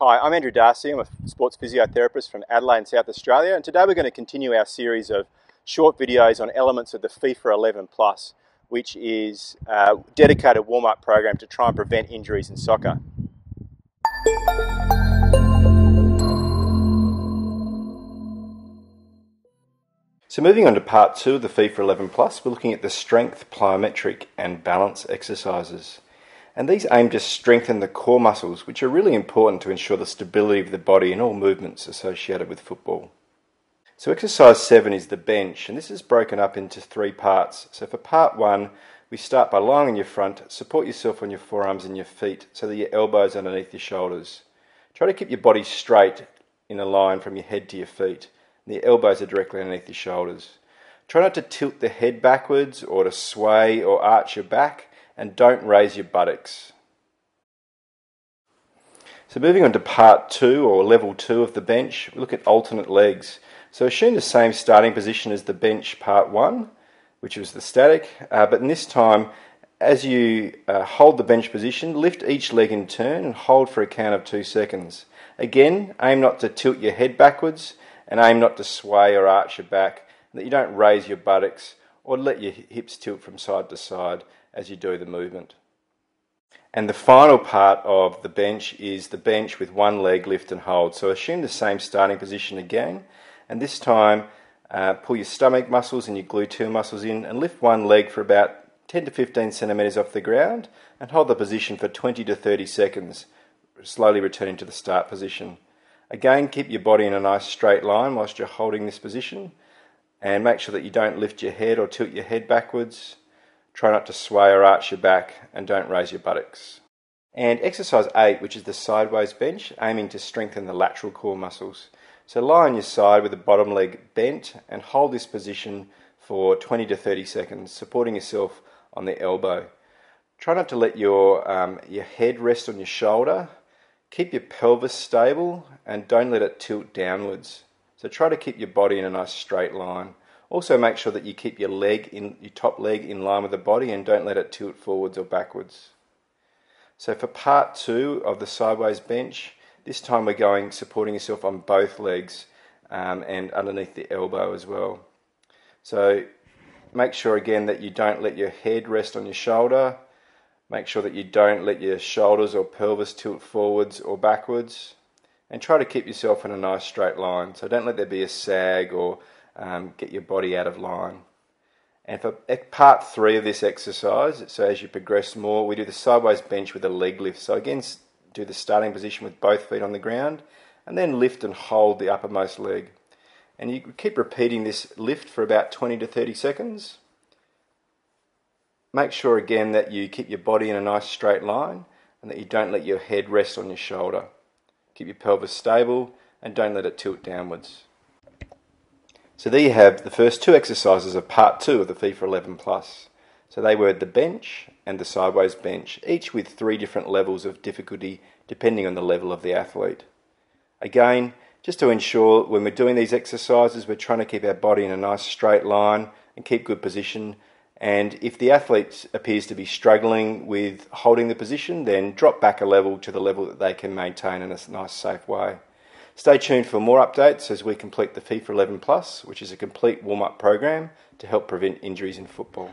Hi, I'm Andrew Darcey. I'm a sports physiotherapist from Adelaide in South Australia, and today we're going to continue our series of short videos on elements of the FIFA 11 Plus, which is a dedicated warm-up program to try and prevent injuries in soccer. So moving on to part 2 of the FIFA 11 Plus, we're looking at the strength, plyometric and balance exercises. And these aim to strengthen the core muscles, which are really important to ensure the stability of the body in all movements associated with football. So exercise 7 is the bench, and this is broken up into 3 parts. So for part 1, we start by lying on your front, support yourself on your forearms and your feet so that your elbows are underneath your shoulders. Try to keep your body straight in a line from your head to your feet, and the elbows are directly underneath your shoulders. Try not to tilt the head backwards or to sway or arch your back, and don't raise your buttocks. So moving on to part 2 or level 2 of the bench, we look at alternate legs. So assume the same starting position as the bench part 1, which was the static, but in this time, as you hold the bench position, lift each leg in turn and hold for a count of 2 seconds. Again, aim not to tilt your head backwards and aim not to sway or arch your back, and that you don't raise your buttocks or let your hips tilt from side to side as you do the movement. And the final part of the bench is the bench with one leg lift and hold. So assume the same starting position again, and this time pull your stomach muscles and your gluteal muscles in and lift one leg for about 10 to 15 centimetres off the ground and hold the position for 20 to 30 seconds, slowly returning to the start position. Again, keep your body in a nice straight line whilst you're holding this position, and make sure that you don't lift your head or tilt your head backwards. Try not to sway or arch your back, and don't raise your buttocks. And exercise 8, which is the sideways bench, aiming to strengthen the lateral core muscles. So lie on your side with the bottom leg bent and hold this position for 20 to 30 seconds, supporting yourself on the elbow. Try not to let your head rest on your shoulder. Keep your pelvis stable and don't let it tilt downwards. So try to keep your body in a nice straight line. Also make sure that you keep your top leg in line with the body and don't let it tilt forwards or backwards. So for part 2 of the sideways bench, this time we're going supporting yourself on both legs and underneath the elbow as well. So make sure again that you don't let your head rest on your shoulder. Make sure that you don't let your shoulders or pelvis tilt forwards or backwards. And try to keep yourself in a nice straight line. So don't let there be a sag or get your body out of line. And for part 3 of this exercise, so as you progress more, we do the sideways bench with a leg lift. So again, do the starting position with both feet on the ground, and then lift and hold the uppermost leg. And you keep repeating this lift for about 20 to 30 seconds. Make sure again that you keep your body in a nice straight line, and that you don't let your head rest on your shoulder. Keep your pelvis stable, and don't let it tilt downwards. So there you have the first 2 exercises of part 2 of the FIFA 11 Plus. So they were the bench and the sideways bench, each with 3 different levels of difficulty depending on the level of the athlete. Again, just to ensure when we're doing these exercises, we're trying to keep our body in a nice straight line and keep good position. And if the athlete appears to be struggling with holding the position, then drop back a level to the level that they can maintain in a nice safe way. Stay tuned for more updates as we complete the FIFA 11 Plus, which is a complete warm-up program to help prevent injuries in football.